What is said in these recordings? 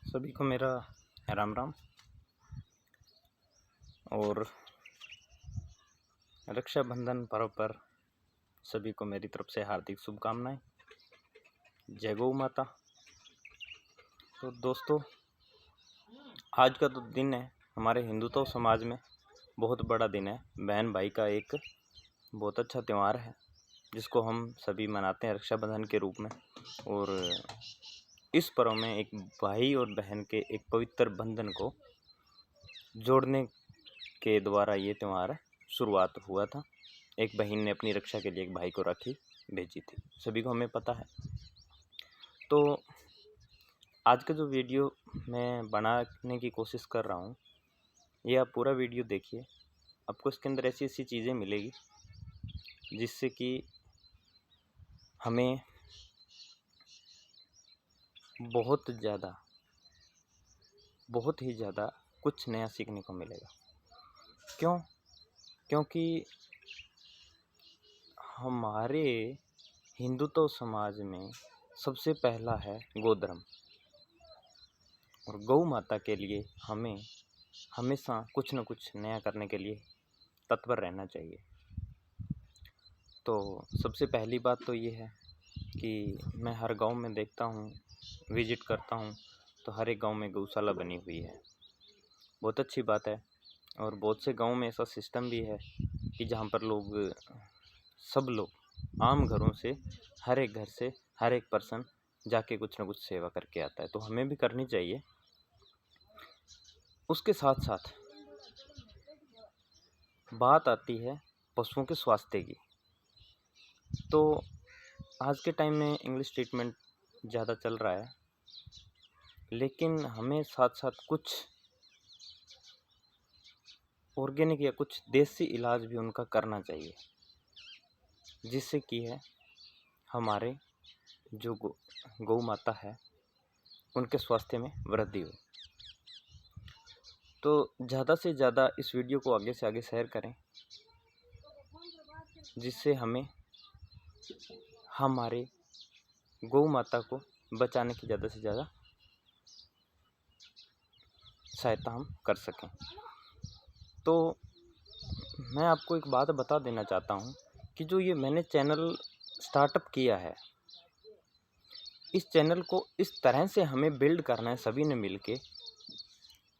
सभी को मेरा राम राम। और रक्षाबंधन पर्व पर सभी को मेरी तरफ से हार्दिक शुभकामनाएं। जय गौ माता। तो दोस्तों, आज का तो दिन है हमारे हिंदुत्व समाज में बहुत बड़ा दिन है। बहन भाई का एक बहुत अच्छा त्यौहार है जिसको हम सभी मनाते हैं रक्षाबंधन के रूप में। और इस पर्व में एक भाई और बहन के एक पवित्र बंधन को जोड़ने के द्वारा ये त्यौहार शुरुआत हुआ था। एक बहन ने अपनी रक्षा के लिए एक भाई को राखी भेजी थी, सभी को हमें पता है। तो आज का जो वीडियो मैं बनाने की कोशिश कर रहा हूँ, ये आप पूरा वीडियो देखिए। आपको इसके अंदर ऐसी ऐसी चीज़ें मिलेगी जिससे कि हमें बहुत ही ज़्यादा कुछ नया सीखने को मिलेगा। क्यों? क्योंकि हमारे हिंदुत्व समाज में सबसे पहला है गोधर्म, और गौ माता के लिए हमें हमेशा कुछ न कुछ नया करने के लिए तत्पर रहना चाहिए। तो सबसे पहली बात तो ये है कि मैं हर गांव में देखता हूँ, विजिट करता हूँ, तो हर एक गांव में गौशाला बनी हुई है। बहुत अच्छी बात है। और बहुत से गांव में ऐसा सिस्टम भी है कि जहाँ पर सब लोग आम घरों से हर एक घर से हर एक पर्सन जाके कुछ ना कुछ सेवा करके आता है, तो हमें भी करनी चाहिए। उसके साथ साथ बात आती है पशुओं के स्वास्थ्य की। तो आज के टाइम में इंग्लिश ट्रीटमेंट ज़्यादा चल रहा है, लेकिन हमें साथ साथ कुछ ऑर्गेनिक या कुछ देसी इलाज भी उनका करना चाहिए, जिससे कि है हमारे जो गौ माता है उनके स्वास्थ्य में वृद्धि हो। तो ज़्यादा से ज़्यादा इस वीडियो को आगे से आगे शेयर करें, जिससे हमें हमारे गौ माता को बचाने की ज़्यादा से ज़्यादा सहायता हम कर सकें। तो मैं आपको एक बात बता देना चाहता हूँ कि जो ये मैंने चैनल स्टार्टअप किया है, इस चैनल को इस तरह से हमें बिल्ड करना है सभी ने मिलके,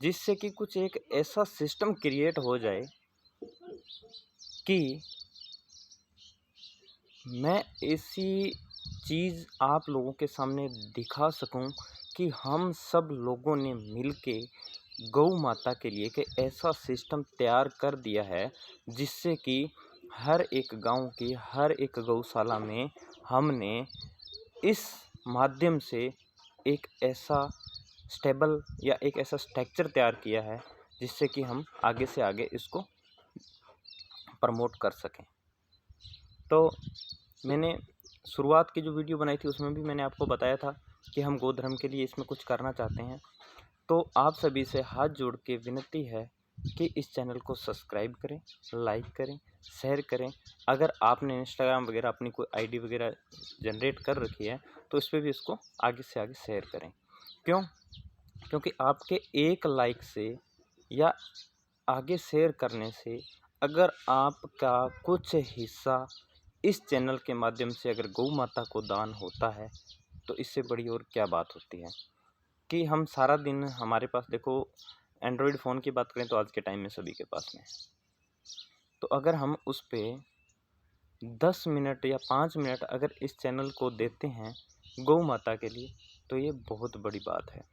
जिससे कि कुछ एक ऐसा सिस्टम क्रिएट हो जाए कि मैं ऐसी चीज़ आप लोगों के सामने दिखा सकूं कि हम सब लोगों ने मिलके गौ माता के लिए कि ऐसा सिस्टम तैयार कर दिया है, जिससे कि हर एक गांव की हर एक गौशाला में हमने इस माध्यम से एक ऐसा स्टेबल या एक ऐसा स्ट्रक्चर तैयार किया है, जिससे कि हम आगे से आगे इसको प्रमोट कर सकें। तो मैंने शुरुआत की जो वीडियो बनाई थी उसमें भी मैंने आपको बताया था कि हम गोधर्म के लिए इसमें कुछ करना चाहते हैं। तो आप सभी से हाथ जोड़ के विनती है कि इस चैनल को सब्सक्राइब करें, लाइक करें, शेयर करें। अगर आपने इंस्टाग्राम वगैरह अपनी कोई आईडी वगैरह जनरेट कर रखी है तो इस पर भी इसको आगे से आगे शेयर करें। क्यों? क्योंकि आपके एक लाइक से या आगे शेयर करने से अगर आपका कुछ हिस्सा इस चैनल के माध्यम से अगर गौ माता को दान होता है, तो इससे बड़ी और क्या बात होती है कि हम सारा दिन हमारे पास, देखो एंड्रॉयड फ़ोन की बात करें तो आज के टाइम में सभी के पास में, तो अगर हम उस पर 10 मिनट या 5 मिनट अगर इस चैनल को देते हैं गौ माता के लिए, तो ये बहुत बड़ी बात है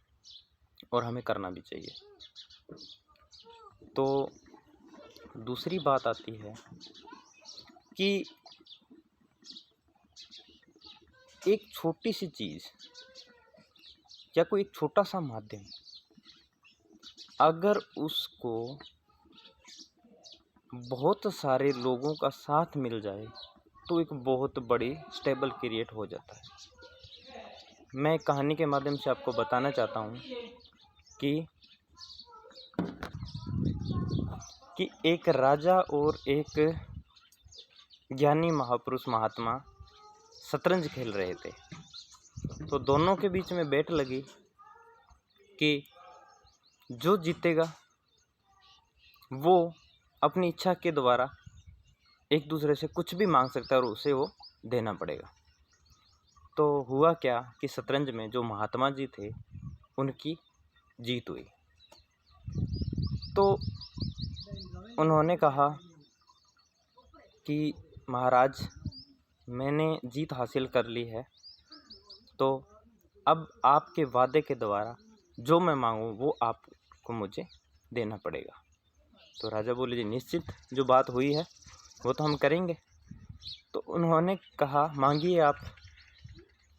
और हमें करना भी चाहिए। तो दूसरी बात आती है कि एक छोटी सी चीज़ या कोई एक छोटा सा माध्यम अगर उसको बहुत सारे लोगों का साथ मिल जाए तो एक बहुत बड़ी स्टेबल क्रिएट हो जाता है। मैं एक कहानी के माध्यम से आपको बताना चाहता हूँ कि एक राजा और एक ज्ञानी महापुरुष महात्मा शतरंज खेल रहे थे। तो दोनों के बीच में बेट लगी कि जो जीतेगा वो अपनी इच्छा के द्वारा एक दूसरे से कुछ भी मांग सकता है और उसे वो देना पड़ेगा। तो हुआ क्या कि शतरंज में जो महात्मा जी थे उनकी जीत हुई। तो उन्होंने कहा कि महाराज, मैंने जीत हासिल कर ली है, तो अब आपके वादे के द्वारा जो मैं मांगूँ वो आपको मुझे देना पड़ेगा। तो राजा बोले, जी निश्चित, जो बात हुई है वो तो हम करेंगे। तो उन्होंने कहा, मांगिए आप।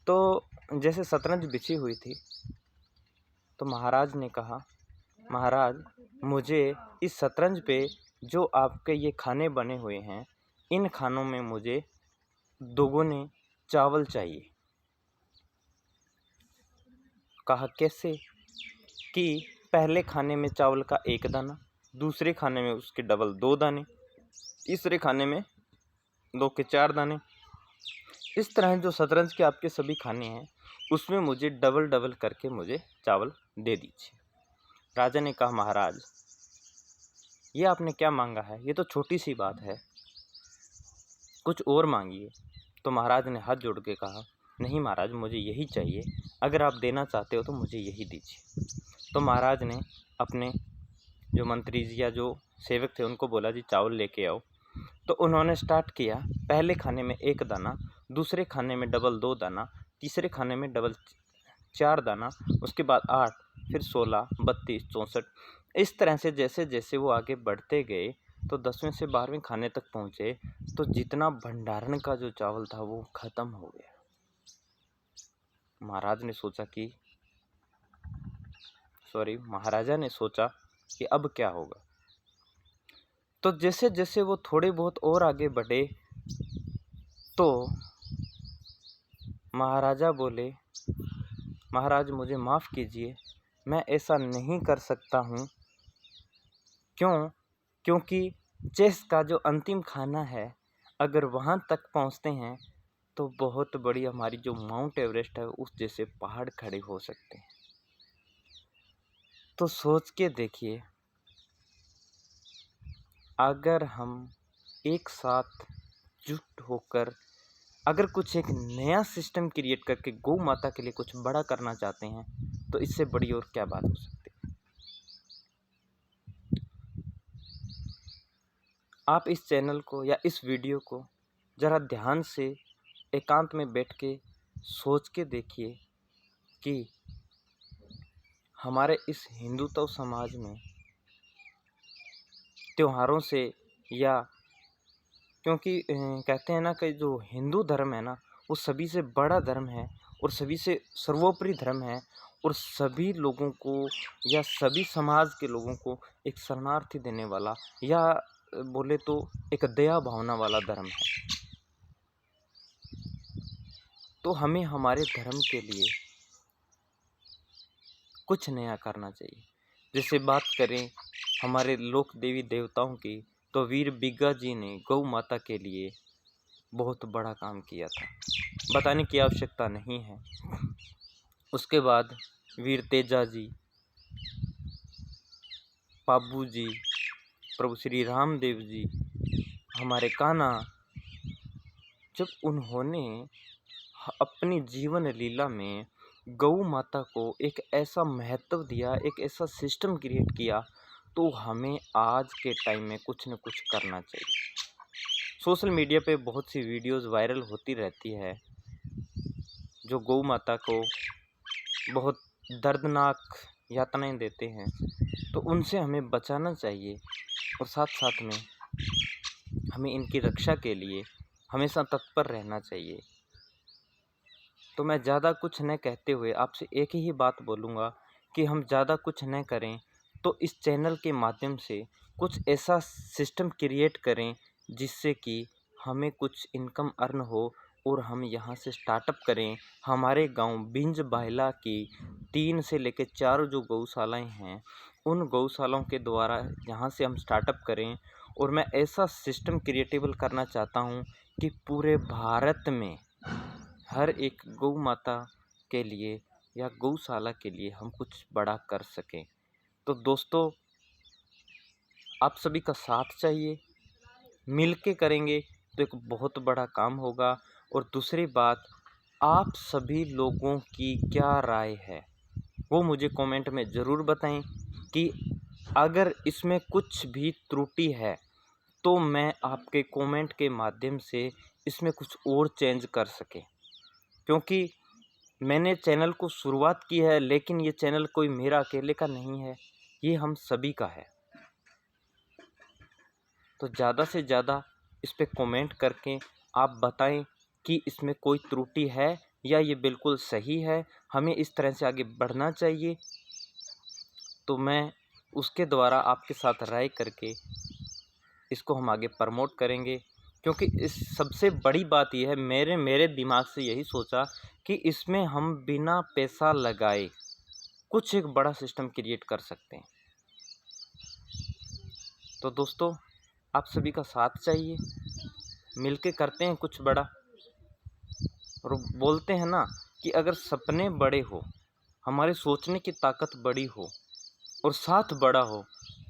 तो जैसे शतरंज बिछी हुई थी तो महाराज ने कहा, महाराज मुझे इस शतरंज पे जो आपके ये खाने बने हुए हैं, इन खानों में मुझे दोगुने चावल चाहिए। कहा कैसे? कि पहले खाने में चावल का 1 दाना, दूसरे खाने में उसके डबल 2 दाने, तीसरे खाने में 2 के 4 दाने। इस तरह जो शतरंज के आपके सभी खाने हैं उसमें मुझे डबल डबल करके मुझे चावल दे दीजिए। राजा ने कहा, महाराज ये आपने क्या मांगा है, ये तो छोटी सी बात है, कुछ और मांगिए। तो महाराज ने हाथ जोड़ के कहा, नहीं महाराज, मुझे यही चाहिए, अगर आप देना चाहते हो तो मुझे यही दीजिए। तो महाराज ने अपने जो मंत्री जी या जो सेवक थे उनको बोला, जी चावल लेके आओ। तो उन्होंने स्टार्ट किया, पहले खाने में 1 दाना, दूसरे खाने में डबल 2 दाना, तीसरे खाने में डबल 4 दाना, उसके बाद 8, फिर 16, 32, 64। इस तरह से जैसे जैसे वो आगे बढ़ते गए तो 10वें से 12वें खाने तक पहुँचे तो जितना भंडारण का जो चावल था वो ख़त्म हो गया। महाराजा ने सोचा कि अब क्या होगा। तो जैसे जैसे वो थोड़े बहुत और आगे बढ़े तो महाराजा बोले, महाराज मुझे माफ़ कीजिए, मैं ऐसा नहीं कर सकता हूँ। क्यों? क्योंकि चेस का जो अंतिम खाना है, अगर वहाँ तक पहुँचते हैं तो बहुत बड़ी हमारी जो माउंट एवरेस्ट है उस जैसे पहाड़ खड़े हो सकते हैं। तो सोच के देखिए, अगर हम एक साथ जुट होकर अगर कुछ एक नया सिस्टम क्रिएट करके गौ माता के लिए कुछ बड़ा करना चाहते हैं तो इससे बड़ी और क्या बात हो सकती है। आप इस चैनल को या इस वीडियो को ज़रा ध्यान से एकांत में बैठ के सोच के देखिए कि हमारे इस हिंदुत्व समाज में त्योहारों से या क्योंकि कहते हैं ना कि जो हिंदू धर्म है ना वो सभी से बड़ा धर्म है और सभी से सर्वोपरि धर्म है और सभी लोगों को या सभी समाज के लोगों को एक शरणार्थी देने वाला या बोले तो एक दया भावना वाला धर्म है। तो हमें हमारे धर्म के लिए कुछ नया करना चाहिए। जैसे बात करें हमारे लोक देवी देवताओं की, तो वीर बिग्गा जी ने गौ माता के लिए बहुत बड़ा काम किया था, बताने की आवश्यकता नहीं है। उसके बाद वीर तेजा जी, बाबू जी, प्रभु श्री रामदेव जी, हमारे कान्हा, जब उन्होंने अपनी जीवन लीला में गौ माता को एक ऐसा महत्व दिया, एक ऐसा सिस्टम क्रिएट किया, तो हमें आज के टाइम में कुछ न कुछ करना चाहिए। सोशल मीडिया पे बहुत सी वीडियोस वायरल होती रहती है जो गौ माता को बहुत दर्दनाक यातनाएं देते हैं, तो उनसे हमें बचाना चाहिए और साथ साथ में हमें इनकी रक्षा के लिए हमेशा तत्पर रहना चाहिए। तो मैं ज़्यादा कुछ न कहते हुए आपसे एक ही बात बोलूँगा कि हम ज़्यादा कुछ न करें, तो इस चैनल के माध्यम से कुछ ऐसा सिस्टम क्रिएट करें जिससे कि हमें कुछ इनकम अर्न हो और हम यहाँ से स्टार्टअप करें। हमारे गांव बिंज बाहिला की 3 से लेकर 4 जो गौशालाएं हैं, उन गौशालाओं के द्वारा यहाँ से हम स्टार्टअप करें और मैं ऐसा सिस्टम क्रिएटेबल करना चाहता हूँ कि पूरे भारत में हर एक गौ माता के लिए या गौशाला के लिए हम कुछ बड़ा कर सकें। तो दोस्तों, आप सभी का साथ चाहिए, मिल के करेंगे तो एक बहुत बड़ा काम होगा। और दूसरी बात, आप सभी लोगों की क्या राय है वो मुझे कमेंट में ज़रूर बताएं कि अगर इसमें कुछ भी त्रुटि है तो मैं आपके कमेंट के माध्यम से इसमें कुछ और चेंज कर सके। क्योंकि मैंने चैनल को शुरुआत की है, लेकिन ये चैनल कोई मेरा अकेले का नहीं है, ये हम सभी का है। तो ज़्यादा से ज़्यादा इस पे कमेंट करके आप बताएं कि इसमें कोई त्रुटि है या ये बिल्कुल सही है, हमें इस तरह से आगे बढ़ना चाहिए। तो मैं उसके द्वारा आपके साथ राय करके इसको हम आगे प्रमोट करेंगे। क्योंकि इस सबसे बड़ी बात यह है, मेरे दिमाग से यही सोचा कि इसमें हम बिना पैसा लगाए कुछ एक बड़ा सिस्टम क्रिएट कर सकते हैं। तो दोस्तों, आप सभी का साथ चाहिए, मिलके करते हैं कुछ बड़ा। और बोलते हैं ना कि अगर सपने बड़े हो, हमारे सोचने की ताकत बड़ी हो और साथ बड़ा हो,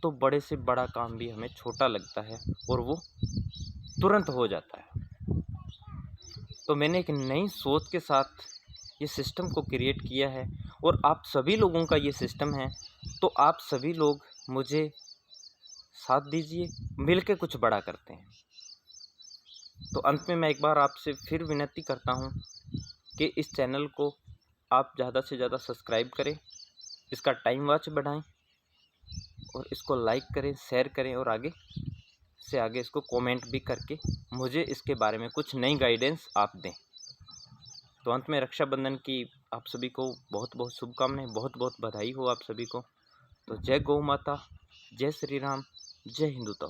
तो बड़े से बड़ा काम भी हमें छोटा लगता है और वो तुरंत हो जाता है। तो मैंने एक नई सोच के साथ ये सिस्टम को क्रिएट किया है और आप सभी लोगों का ये सिस्टम है। तो आप सभी लोग मुझे साथ दीजिए, मिल के कुछ बड़ा करते हैं। तो अंत में मैं एक बार आपसे फिर विनती करता हूँ कि इस चैनल को आप ज़्यादा से ज़्यादा सब्सक्राइब करें, इसका टाइम वॉच बढ़ाएं और इसको लाइक करें, शेयर करें और आगे से आगे इसको कमेंट भी करके मुझे इसके बारे में कुछ नई गाइडेंस आप दें। तो अंत में रक्षाबंधन की आप सभी को बहुत बहुत शुभकामनाएं, बहुत बहुत बधाई हो आप सभी को। तो जय गौ माता, जय श्री राम, जय हिंदुत्व।